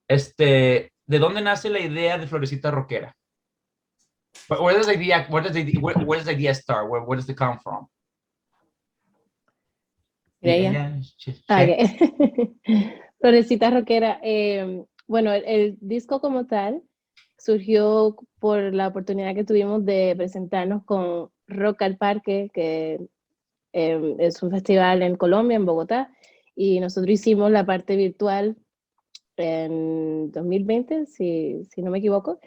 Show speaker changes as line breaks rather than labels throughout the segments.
¿De dónde nace la idea de Florecita Rockera? Where does the idea, where does the idea start? Where does it come from?
Mireia. Okay. Florecita Rockera. Bueno, el disco como tal surgió por la oportunidad que tuvimos de presentarnos con Rock al Parque, que es un festival en Colombia, en Bogotá, y nosotros hicimos la parte virtual en 2020, si no me equivoco,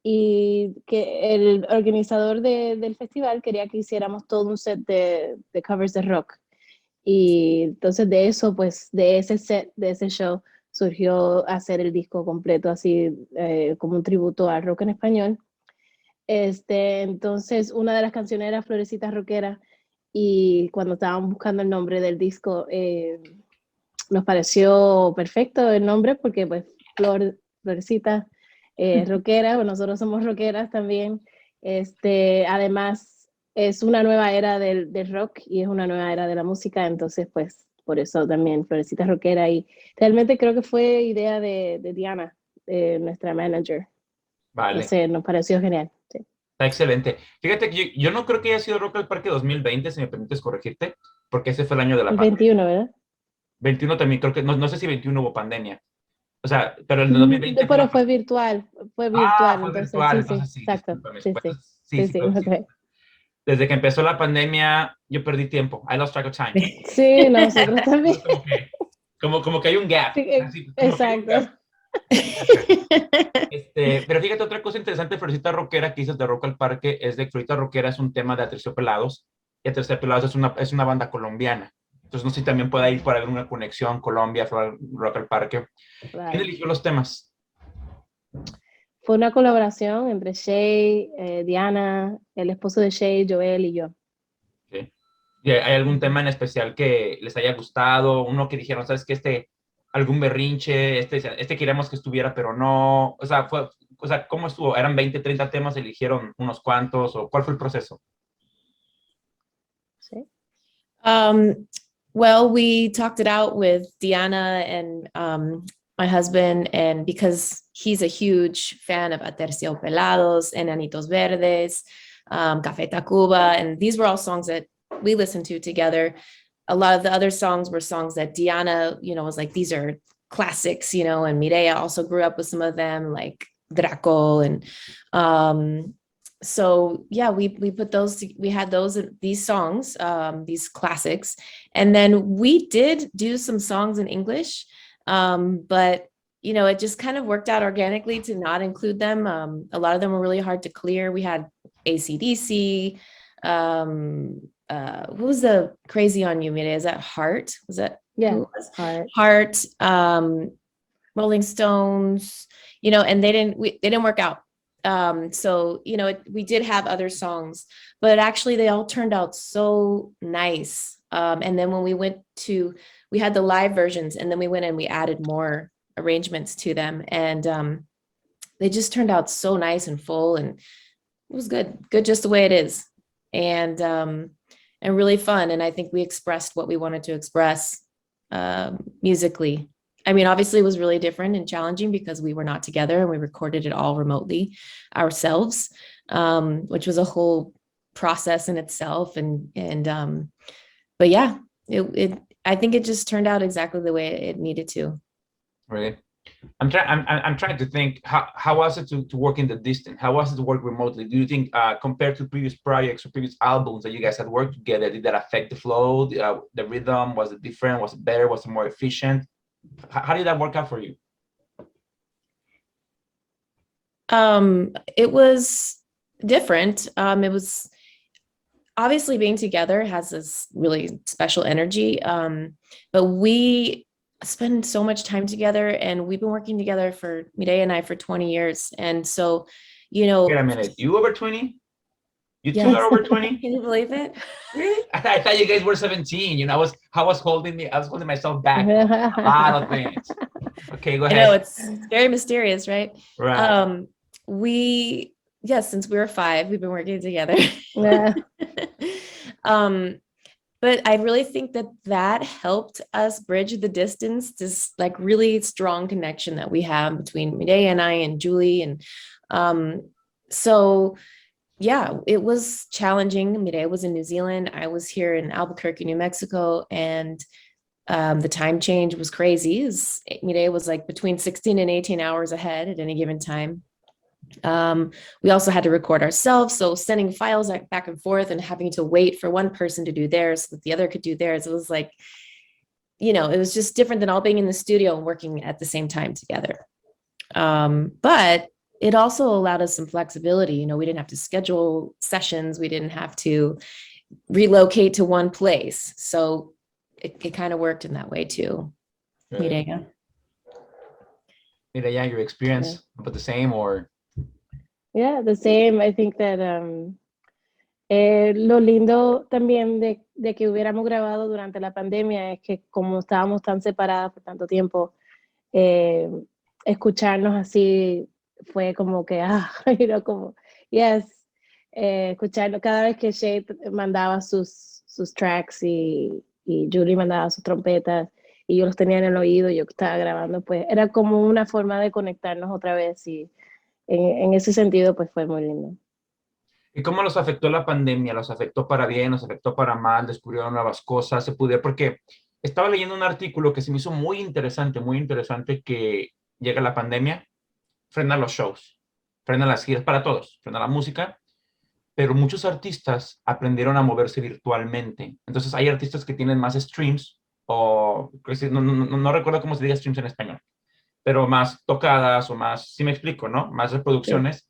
y que el organizador del festival quería que hiciéramos todo un set de covers de rock. Y entonces de eso, pues de ese set, de ese show, surgió hacer el disco completo, así como un tributo al rock en español. Entonces, una de las canciones era Florecita Rockera, y cuando estábamos buscando el nombre del disco, nos pareció perfecto el nombre porque pues Florecita rockera, pues nosotros somos rockeras también. Además, es una nueva era del rock y es una nueva era de la música, entonces pues por eso también Florecita rockera, y realmente creo que fue idea de Diana, nuestra manager.
Vale,
Entonces nos pareció genial. Sí.
está excelente. Fíjate que yo no creo que haya sido Rock al Parque 2020, si me permites corregirte, porque ese fue el año de la
El
pandemia.
21, ¿verdad?
21 también, creo que, no sé si 21 hubo pandemia. O sea, pero el 2020 fue
Pero
la...
fue
Ah,
virtual,
fue
entonces
virtual,
sí, sí,
entonces sí,
exacto,
discúlpame.
sí, sí,
Pues, sí,
sí,
sí,
sí,
sí.
ok.
Desde que empezó la pandemia, yo perdí tiempo. I lost track of time.
Sí, nosotros también.
Como que hay un gap.
Sí,
Así, como que hay un
exacto.
gap. Pero fíjate, otra cosa interesante de Florecita Rockera que dices de Rock al Parque es de que Florecita Rockera es un tema de Aterciopelados, y Aterciopelados es una banda colombiana. Entonces, no sé si también puede ir por haber una conexión Colombia, Rock al Parque. ¿Quién
Claro.
eligió los temas?
Fue una colaboración entre Shay, Diana, el esposo de Shay, Joel y yo.
¿Sí? ¿Y hay algún
Ujú.
tema en especial que les haya gustado? Uno que dijeron, ¿sabes qué? Algún berrinche, queríamos que estuviera, pero no. O sea, ¿cómo estuvo? ¿Eran 20, 30 temas? ¿Eligieron unos cuantos? ¿O cuál fue el proceso?
Sí.
Um, well, we talked it out with Diana and my husband, and because he's a huge fan of Aterciopelados, Enanitos Verdes, Café Tacuba, and these were all songs that we listened to together. A lot of the other songs were songs that Diana, was like, these are classics, and Mireia also grew up with some of them, like Draco and so yeah, we put those, we had these songs, these classics, and then we did do some songs in English, but it just kind of worked out organically to not include them. A lot of them were really hard to clear. We had AC/DC. What was the Crazy on You, Mire? Is that Heart? Was that
Yeah,
who it was?
Heart.
Heart, Rolling Stones, and they didn't work out. So we did have other songs, but actually they all turned out so nice. And then when we had the live versions, and then we went and we added more arrangements to them, and they just turned out so nice and full, and it was good just the way it is, and really fun. And I think we expressed what we wanted to express musically. I mean, obviously it was really different and challenging because we were not together and we recorded it all remotely ourselves, which was a whole process in itself. But yeah, I think it just turned out exactly the way it needed to.
Really? I'm trying to think, how was it to work in the distance? How was it to work remotely? Do you think, compared to previous projects or previous albums that you guys had worked together, did that affect the flow, the rhythm? Was it different? Was it better? Was it more efficient? How did that work out for you?
It was different. It was obviously being together has this really special energy. But we spend so much time together, and we've been working together for Mireia and I for 20 years. And so,
Wait a minute, you over 20? You two
yes.
are over 20?
Can you believe it?
Really? I thought you guys were 17. I was holding myself back from a lot of things. Okay, go ahead.
I know, it's very mysterious, right?
Right.
Since we were 5, we've been working together.
Yeah.
But I really think that helped us bridge the distance, this like really strong connection that we have between Mireia and I and Julie. And so, yeah, it was challenging. Mireia was in New Zealand. I was here in Albuquerque, New Mexico. And the time change was crazy. Mireia was like between 16 and 18 hours ahead at any given time. We also had to record ourselves, so sending files back and forth and having to wait for one person to do theirs so that the other could do theirs. It was like, it was just different than all being in the studio and working at the same time together. But it also allowed us some flexibility. We didn't have to schedule sessions. We didn't have to relocate to one place. So it kind of worked in that way too.
Mireia, your experience about the same or?
Yeah, the same. I think that lo lindo también de que hubiéramos grabado durante la pandemia es que como estábamos tan separadas por tanto tiempo, escucharnos así fue como que, como, yes, escucharlo cada vez que Shay mandaba sus tracks y Julie mandaba sus trompetas y yo los tenía en el oído, yo estaba grabando, pues era como una forma de conectarnos otra vez y en ese sentido, pues fue muy lindo.
¿Y cómo los afectó la pandemia? ¿Los afectó para bien? ¿Los afectó para mal? ¿Descubrieron nuevas cosas? ¿Se pudieron? Porque estaba leyendo un artículo que se me hizo muy interesante que llega la pandemia, frena los shows, frena las giras para todos, frena la música, pero muchos artistas aprendieron a moverse virtualmente. Entonces hay artistas que tienen más streams o no recuerdo cómo se diga streams en español, pero más tocadas o más, si me explico, ¿no? Más reproducciones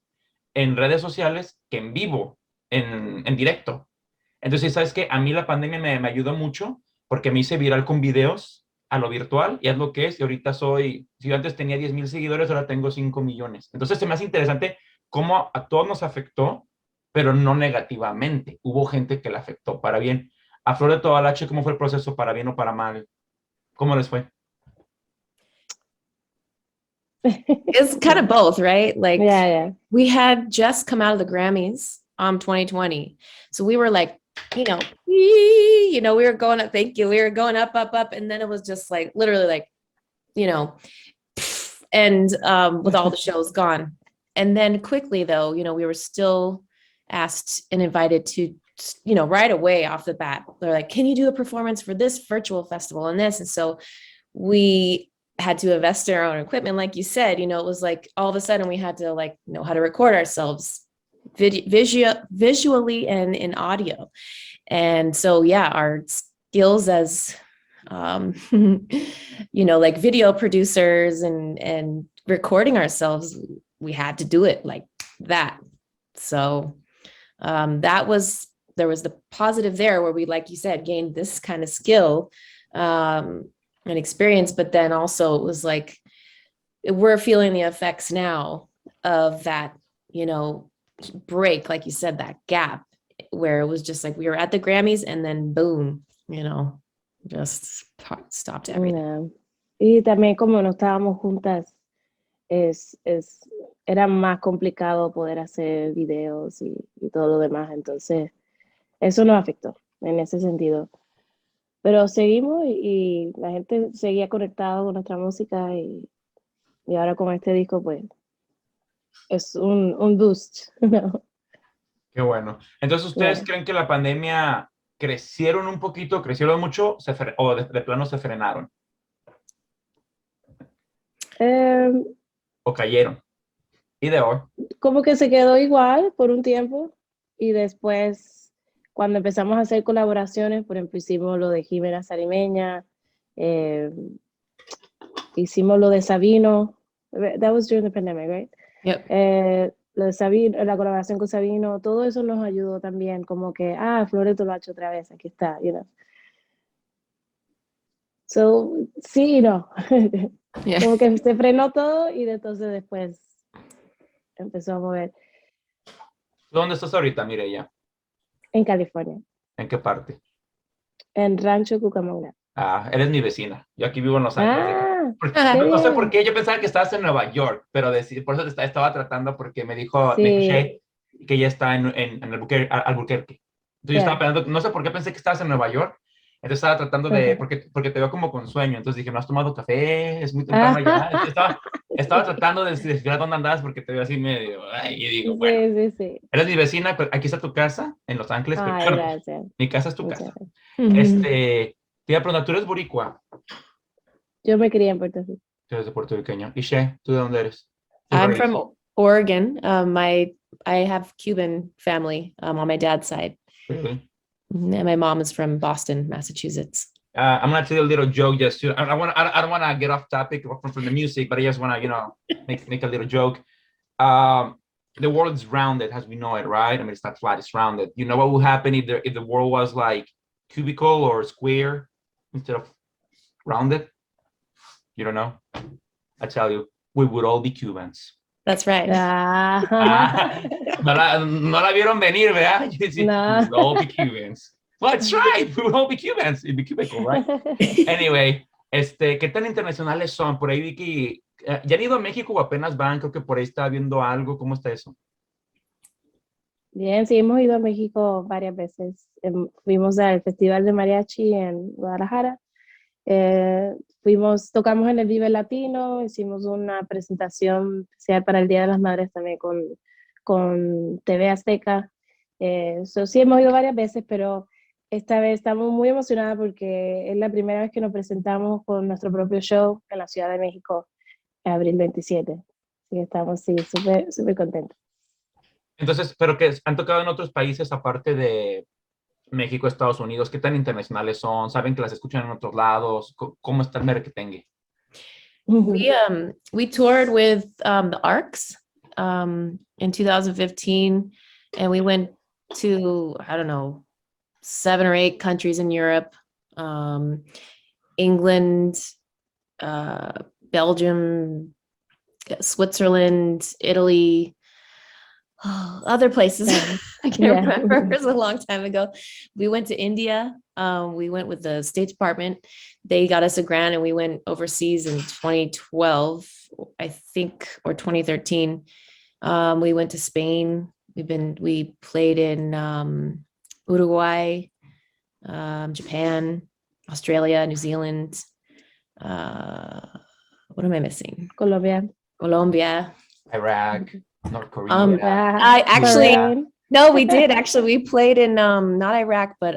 en redes sociales que en vivo, en directo. Entonces, ¿sabes qué? A mí la pandemia me ayudó mucho porque me hice viral con videos a lo virtual y es lo que es. Y ahorita si yo antes tenía 10,000 seguidores, ahora tengo 5 millones. Entonces, se me hace interesante cómo a todos nos afectó, pero no negativamente. Hubo gente que la afectó para bien. A Flor de Toloache, ¿cómo fue el proceso para bien o para mal? ¿Cómo les fue?
It's kind of both, right? Like,
yeah.
We had just come out of the Grammys 2020. So we were like, we were going up, thank you. We were going up. And then it was just like, literally like, and with all the shows gone. And then quickly though, we were still asked and invited to, right away off the bat. They're like, can you do a performance for this virtual festival and this? And so we had to invest in our own equipment. Like you said, it was like all of a sudden we had to like know how to record ourselves visually and in audio. And so, yeah, our skills as, like video producers and recording ourselves, we had to do it like that. So there was the positive there where we, like you said, gained this kind of skill and experience, but then also it was like, we're feeling the effects now of that, break, like you said, that gap where it was just like we were at the Grammys and then boom, just stopped everything.
Y también como no estábamos juntas, era más complicado poder hacer videos y todo lo demás, entonces eso nos afectó en ese sentido. Pero seguimos y la gente seguía conectada con nuestra música y ahora con este disco pues es un boost, ¿no?
Qué bueno. Entonces, ¿ustedes creen que la pandemia crecieron un poquito, crecieron mucho o de plano se frenaron? ¿O cayeron? ¿Y de hoy?
Como que se quedó igual por un tiempo y después cuando empezamos a hacer colaboraciones, por ejemplo, hicimos lo de Jimena Sarimeña, hicimos lo de Sabino. That was during the pandemic, right?
Yep.
Lo de Sabino, la colaboración con Sabino, todo eso nos ayudó también, como que, Flor de Toloache otra vez, aquí está, So, sí y no.
Yeah.
Como que se frenó todo y entonces después empezó a mover.
¿Dónde estás ahorita, Mireia?
En California.
¿En qué parte?
En Rancho Cucamonga.
Eres mi vecina. Yo aquí vivo en Los Ángeles. No sé por qué, yo pensaba que estabas en Nueva York, pero por eso te estaba tratando porque me dijo
Sí.
Shay que ella está en Albuquerque. Entonces yo estaba pensando, no sé por qué pensé que estabas en Nueva York. Entonces estaba tratando de, porque te veo como con sueño. Entonces dije, ¿no has tomado café? Es muy temprano ya. Entonces estaba tratando de descifrar dónde andabas porque te veo así medio, ay, y digo, bueno,
Sí.
eres mi vecina, pero aquí está tu casa en Los Ángeles. Pero,
Ay,
bueno, pues,
gracias.
mi casa es tu
Muchas
casa.
gracias.
Te iba a preguntar, ¿tú eres boricua?
Yo me crié en Puerto Rico.
Tú eres de puertorriqueño. ¿Y She, tú de dónde eres? Tu
I'm
raíz.
from Oregon. I have Cuban family on my dad's side.
Really?
And my mom is from Boston, Massachusetts.
I'm gonna tell you a little joke just to. I don't want to get off topic from the music, but I just want to make a little joke. The world is rounded as we know it, right? I mean, it's not flat; it's rounded. You know what would happen if the world was like cubical or square instead of rounded? You don't know. I tell you, we would all be Cubans.
That's right.
No la vieron venir, ¿verdad?
No.
We would all be Cubans. Well, that's right. We would all be Cubans. It'd be cubical, right? Anyway, ¿qué tan internacionales son? Por ahí vi que ya han ido a México o apenas van, creo que por ahí está viendo algo. ¿Cómo está eso?
Bien, sí, hemos ido a México varias veces. Fuimos al Festival de Mariachi en Guadalajara. Tocamos en el Vive Latino, hicimos una presentación especial para el Día de las Madres también con TV Azteca. Sí, hemos ido varias veces, pero esta vez estamos muy emocionadas porque es la primera vez que nos presentamos con nuestro propio show en la Ciudad de México, en abril 27. Así que estamos, sí, súper, súper contentos.
Entonces, pero que han tocado en otros países aparte de México, Estados Unidos, ¿qué tan internacionales son? ¿Saben que las escuchan en otros lados? ¿Cómo está el merequetengue?
We toured with the Arcs in 2015, and we went to, I don't know, 7 or 8 countries in Europe, England, Belgium, Switzerland, Italy, other places. I can't remember. It was a long time ago. We went to India. We went with the State Department. They got us a grant and we went overseas in 2012, I think, or 2013. We went to Spain. We played in Uruguay, Japan, Australia, New Zealand. What am I missing?
Colombia.
Iraq, North Korea.
I actually, no, we did actually. We played in not Iraq, but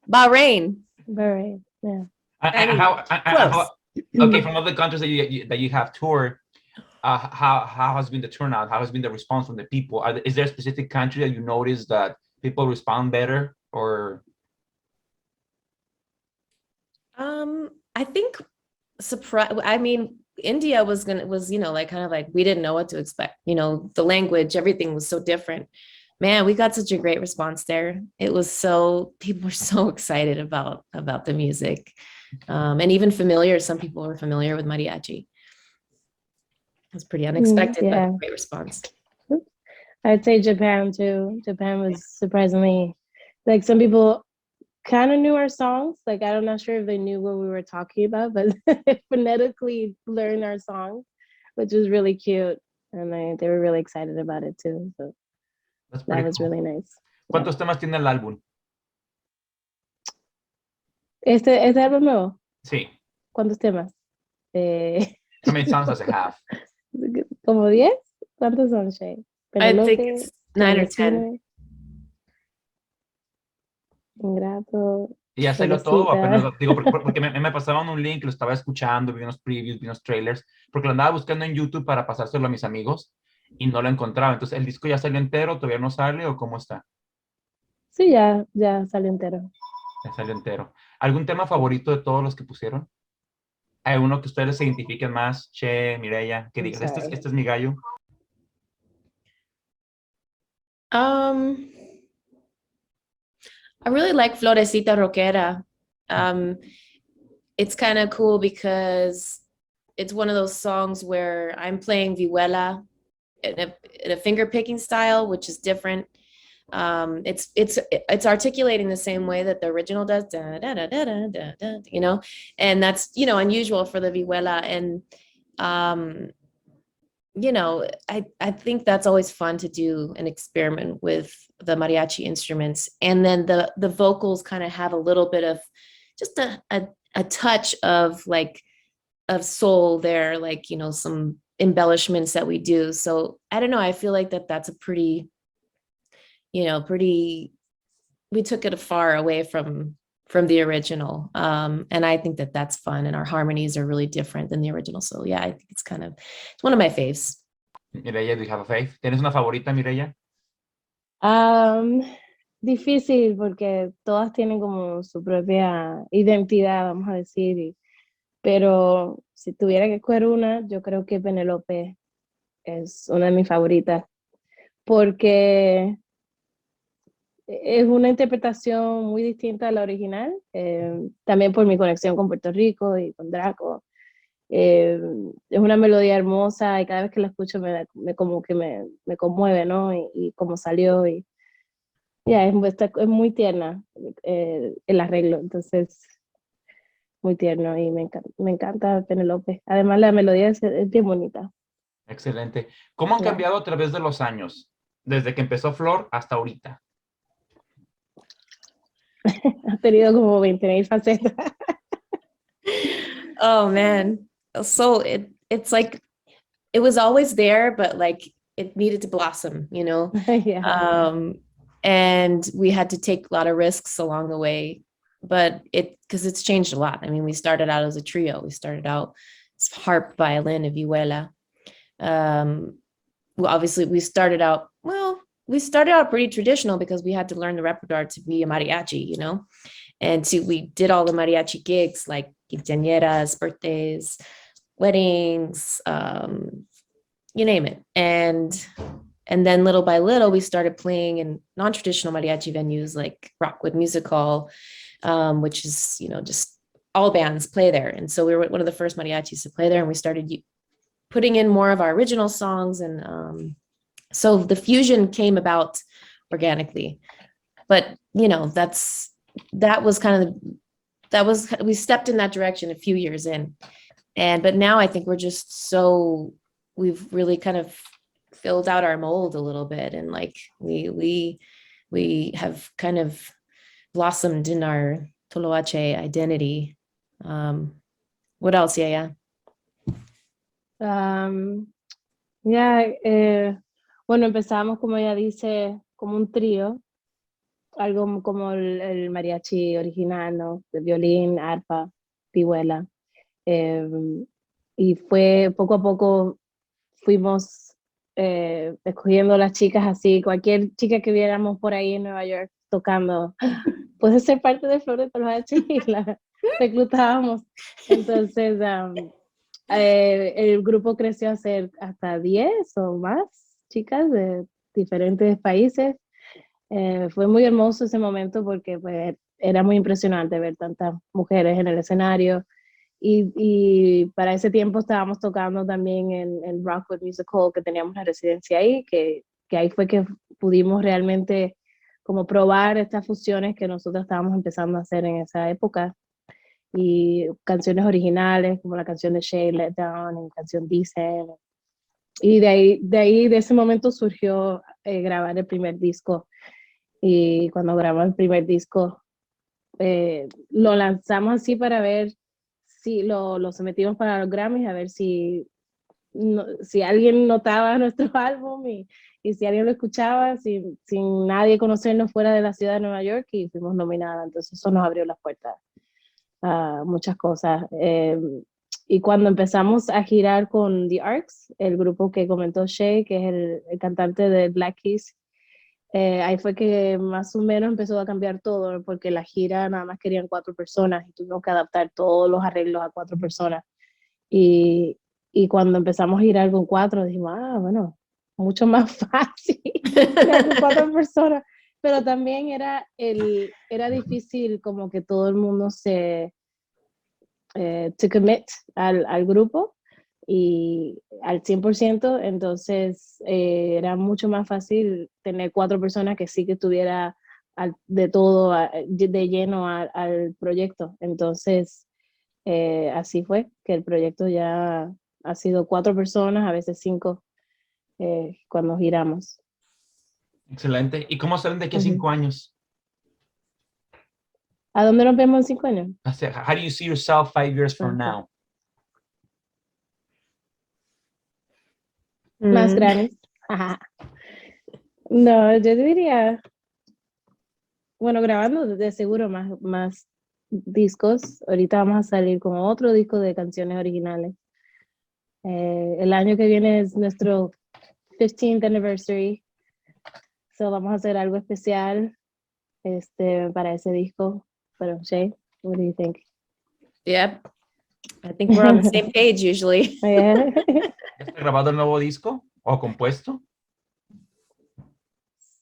Bahrain.
Bahrain, yeah.
Okay, from other countries that you have toured, how has been the turnout? How has been the response from the people? Is there a specific country that you notice that people respond better, or?
I think I mean, India was like kind of like, we didn't know what to expect. The language, everything was so different. Man, we got such a great response there. People were so excited about the music, and even familiar. Some people were familiar with mariachi. It was pretty unexpected, but a great response.
I'd say Japan too. Japan was surprisingly, like, some people kind of knew our songs. Like, I'm not sure if they knew what we were talking about, but phonetically learned our songs, which was really cute. And they were really excited about it too. So that was really nice.
¿Cuántos temas tiene el álbum?
¿Este álbum nuevo?
Sí.
¿Cuántos temas?
How many songs does it have?
¿Como 10? ¿Cuántos son, Shay?
I think it's 9 or 10.
Ingrato.
¿Y ya salió todo? Apenas, digo, porque me pasaban un link, lo estaba escuchando, vi unos previews, vi unos trailers, porque lo andaba buscando en YouTube para pasárselo a mis amigos y no lo encontraba. Entonces, ¿el disco ya salió entero? ¿Todavía no sale o cómo está?
Sí, ya salió entero.
Ya salió entero. ¿Algún tema favorito de todos los que pusieron? ¿Hay uno que ustedes se identifiquen más? Che, Mireya, que digas, este es mi gallo.
I really like Florecita Roquera. It's kind of cool because it's one of those songs where I'm playing vihuela in a finger picking style, which is different. It's articulating the same way that the original does, da, da, da, da, da, da, da, and that's unusual for the vihuela. And you know, I think that's always fun to do an experiment with the mariachi instruments. And then the vocals kind of have a little bit of just a touch of like of soul there, like, you know, some embellishments that we do. So I don't know, I feel like that's a pretty, you know, pretty, we took it far away from the original. And I think that's fun, and our harmonies are really different than the original. So yeah, I think it's one of my faves.
Mireya, do you have a fave? ¿Tienes una favorita, Mireya?
Difícil porque todas tienen como su propia identidad, vamos a decir, pero si tuviera que escoger una, yo creo que Penélope es una de mis favoritas, porque es una interpretación muy distinta a la original, también por mi conexión con Puerto Rico y con Draco. Es una melodía hermosa y cada vez que la escucho como que me conmueve, ¿no? Y cómo salió, y ya, es muy tierna el arreglo, entonces muy tierno, y me encanta Penélope. Además la melodía es bien bonita.
Excelente. ¿Cómo han
Yeah.
cambiado a través de los años? Desde que empezó Flor hasta ahorita.
Ha tenido como 20,000 facetas.
Oh man. So it's like it was always there, but like it needed to blossom, you know.
Yeah.
And we had to take a lot of risks along the way, but because it's changed a lot. I mean, we started out as a trio. We started out as harp, violin, and vihuela. Well, obviously we started out pretty traditional because we had to learn the repertoire to be a mariachi, you know. And we did all the mariachi gigs like quinceañeras, birthdays, weddings, you name it. And then little by little, we started playing in non-traditional mariachi venues like Rockwood Music Hall, which is, you know, just all bands play there. And so we were one of the first mariachis to play there, and we started putting in more of our original songs. And so the fusion came about organically. But, you know, we stepped in that direction a few years in. But now I think we've really kind of filled out our mold a little bit, and like we have kind of blossomed in our Toloache identity. What else? Yeah.
Bueno, empezamos, como ella dice, como un trío, algo como el mariachi original, ¿no? De violín, arpa, vihuela. Y fue poco a poco fuimos escogiendo las chicas así, cualquier chica que viéramos por ahí en Nueva York tocando, puede ser parte de Flor de Toloache, y la reclutábamos. Entonces, el grupo creció a ser hasta 10 o más chicas de diferentes países. Fue muy hermoso ese momento porque pues, era muy impresionante ver tantas mujeres en el escenario. Y para ese tiempo estábamos tocando también en Rockwood Music Hall, que teníamos la residencia ahí, que ahí fue que pudimos realmente como probar estas fusiones que nosotros estábamos empezando a hacer en esa época. Y canciones originales, como la canción de Shay Let Down, la canción Dice. Y de ese momento surgió grabar el primer disco. Y cuando grabamos el primer disco, lo lanzamos así para ver si lo sometimos para los Grammys, a ver si alguien notaba nuestro álbum, y si alguien lo escuchaba, sin nadie conocernos fuera de la ciudad de Nueva York, y fuimos nominadas. Entonces eso nos abrió las puertas a muchas cosas. Y cuando empezamos a girar con The Arcs, el grupo que comentó Shay, que es el cantante de Black Keys, ahí fue que más o menos empezó a cambiar todo, porque la gira nada más querían 4 personas y tuvimos que adaptar todos los arreglos a 4 personas. Y cuando empezamos a girar con 4, dijimos, bueno, mucho más fácil girar con 4 personas. Pero también era difícil como que todo el mundo to commit al grupo y al 100%, entonces era mucho más fácil tener 4 personas que sí que estuviera de todo de lleno al proyecto. Entonces así fue que el proyecto ya ha sido 4 personas, a veces 5, cuando giramos.
Excelente. ¿Y cómo salen de aquí a 5 años?
¿A dónde nos vemos en 5 años?
O sea, how do you see yourself 5 years from now?
Más grandes. No, yo diría, bueno, grabando de seguro más discos. Ahorita vamos a salir con otro disco de canciones originales. El año que viene es nuestro 15th anniversary. So vamos a hacer algo especial para ese disco. Pero Shay, what do you think?
Yep. I think we're on the same page usually.
Yeah.
¿Ya está grabado el nuevo disco o compuesto?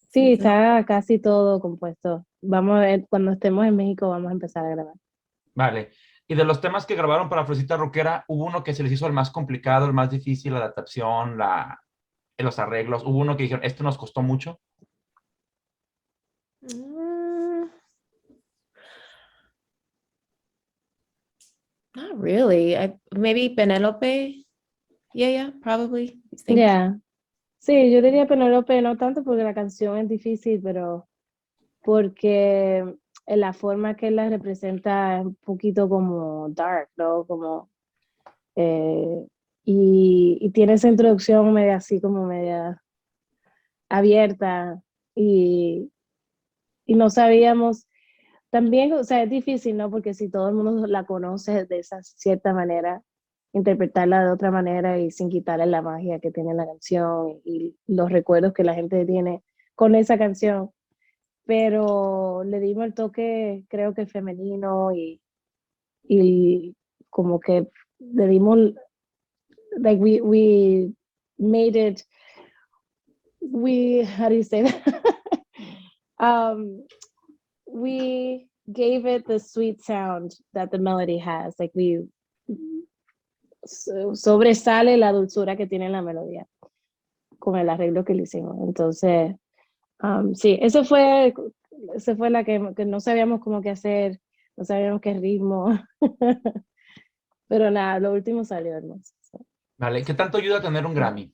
Sí, está casi todo compuesto. Vamos a ver, cuando estemos en México vamos a empezar a grabar.
Vale. Y de los temas que grabaron para Florcita Rockera, ¿hubo uno que se les hizo el más complicado, el más difícil, la adaptación, los arreglos? ¿Hubo uno que dijeron, esto nos costó mucho?
Not really. Maybe Penelope. Yeah, probably.
Yeah. Sí, yo diría Penelope, no tanto porque la canción es difícil, pero porque la forma que la representa es un poquito como dark, ¿no? Como, y tiene esa introducción media así como media abierta y no sabíamos, también, o sea, es difícil, ¿no? Porque si todo el mundo la conoce de esa cierta manera, interpretarla de otra manera y sin quitarle la magia que tiene la canción y los recuerdos que la gente tiene con esa canción. Pero le dimos el toque, creo que femenino y como que le dimos, like we made it, how do you say that? We gave it the sweet sound that the melody has, like sobresale la dulzura que tiene la melodía con el arreglo que le hicimos. Entonces, sí, esa fue la que no sabíamos cómo qué hacer, no sabíamos qué ritmo, pero nada, lo último salió hermoso.
Vale, ¿qué tanto ayuda a tener un Grammy?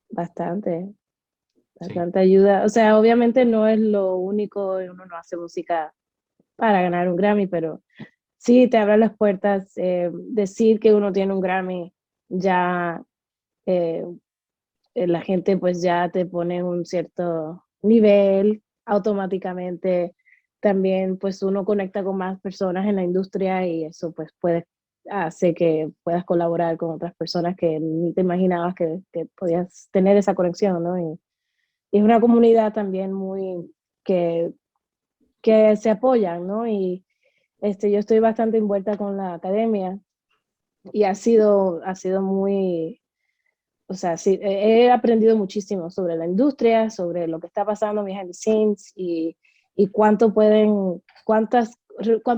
Bastante
Sí.
ayuda. O sea, obviamente no es lo único, uno no hace música para ganar un Grammy, pero sí te abre las puertas. Decir que uno tiene un Grammy ya la gente pues ya te pone en un cierto nivel automáticamente. También pues uno conecta con más personas en la industria y eso pues hace que puedas colaborar con otras personas que ni te imaginabas que podías tener esa conexión, ¿no? Y es una comunidad también muy que se apoyan, ¿no? Y yo estoy bastante envuelta con la academia y ha sido muy, o sea, sí, he aprendido muchísimo sobre la industria, sobre lo que está pasando behind the scenes y cuántos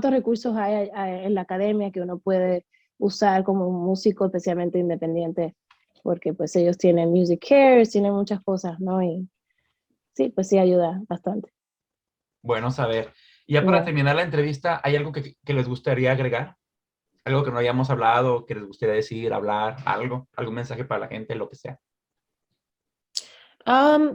recursos hay en la academia que uno puede usar como un músico especialmente independiente, porque pues ellos tienen music cares, tienen muchas cosas, ¿no? Y sí, pues sí ayuda bastante.
Bueno, saber. Y ya para terminar la entrevista, ¿hay algo que les gustaría agregar? Algo que no hayamos hablado, que les gustaría decir, hablar, algún mensaje para la gente, lo que sea.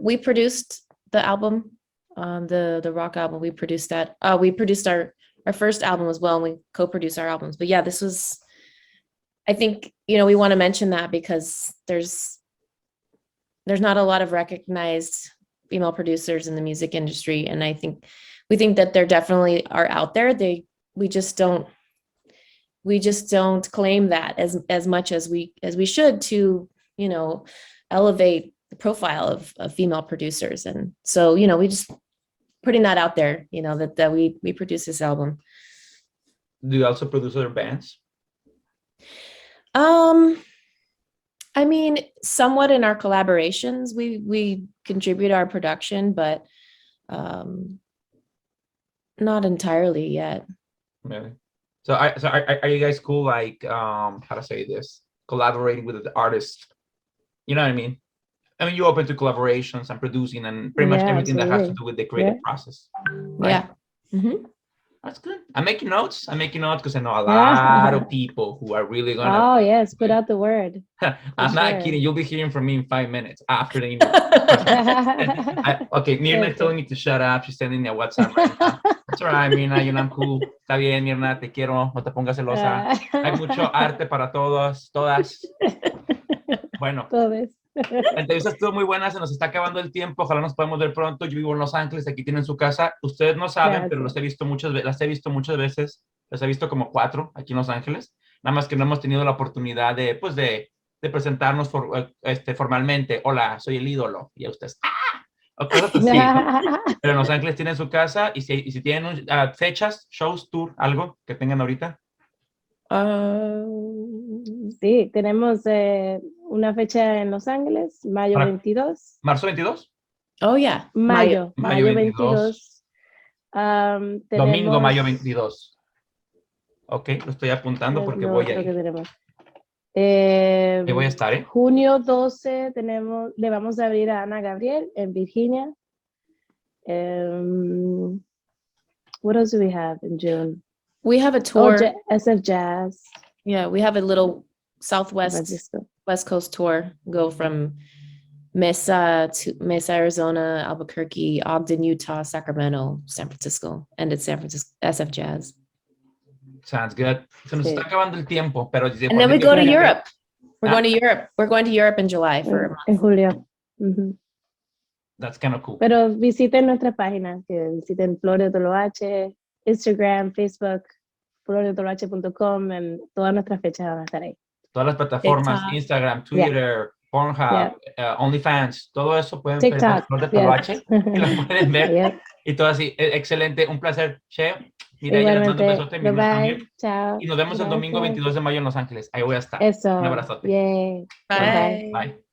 We produced the album, the rock album. We produced that. We produced our first album as well, and we co-produced our albums. But yeah, this was, I think, we want to mention that because there's not a lot of recognized female producers in the music industry, and we think that there definitely are out there. We just don't claim that as much as we should to elevate the profile of female producers. And so we just putting that out there, that we produce this album.
Do you also produce other bands?
I mean, somewhat in our collaborations, we contribute our production, but not entirely yet.
Really? So are you guys cool, like, how to say this, collaborating with the artist? You know what I mean? I mean, you're open to collaborations and producing and pretty much everything that has to do with the creative process, right?
Yeah. Mm-hmm.
That's good. I'm making notes because I know a lot of people who are really gonna.
Oh yes, put out the word.
I'm not kidding. You'll be hearing from me in 5 minutes after the interview. Okay, Mirna telling me to shut up. She's sending me a WhatsApp right now. That's all right, Mirna. I'm cool. Está bien, Mirna. Te quiero. No te pongas celosa. Hay mucho arte para todos, todas. Bueno.
Todos.
La entrevista estuvo muy buena, se nos está acabando el tiempo, ojalá nos podamos ver pronto. Yo vivo en Los Ángeles, aquí tienen su casa. Ustedes no saben, pero las he visto muchas veces, las he visto como 4 aquí en Los Ángeles. Nada más que no hemos tenido la oportunidad de presentarnos formalmente. Hola, soy el ídolo. Y a ustedes, o cosas así, ¿no? Pero en Los Ángeles tienen su casa y si tienen fechas, shows, tour, algo que tengan ahorita.
Sí, tenemos una fecha en Los Ángeles, mayo 22.
¿Marzo 22?
Oh, yeah.
Mayo 22.
Domingo, mayo 22. Ok, lo estoy apuntando porque voy a ir. Voy a estar,
Junio 12 le vamos a abrir a Ana Gabriel en Virginia. What else do we have in June?
We have a tour.
SF Jazz.
Yeah, we have a little West Coast tour. Go from Mesa, Arizona, Albuquerque, Ogden, Utah, Sacramento, San Francisco, and it's San Francisco SF Jazz.
Sounds good. Se nos está acabando el tiempo, pero
and then we go to Europe. We're going to Europe. We're going to Europe in July for a month.
En julio. Mm-hmm.
That's kind of cool.
Pero visiten nuestra página, que visiten Flor de Toloache, Instagram, Facebook, flordetoloache.com, en todas nuestras fechas van a estar ahí.
Todas las plataformas, TikTok, Instagram, Twitter, Pornhub, OnlyFans, todo eso pueden ver Flor de Toloache y lo pueden ver. Y todo así, excelente, un placer, Che. Mira, ya les mando un besote.
Bye. Chao.
Y nos vemos el domingo 22 de mayo en Los Ángeles. Ahí voy a estar.
Eso.
Un abrazote.
Yay.
Bye.
Bye.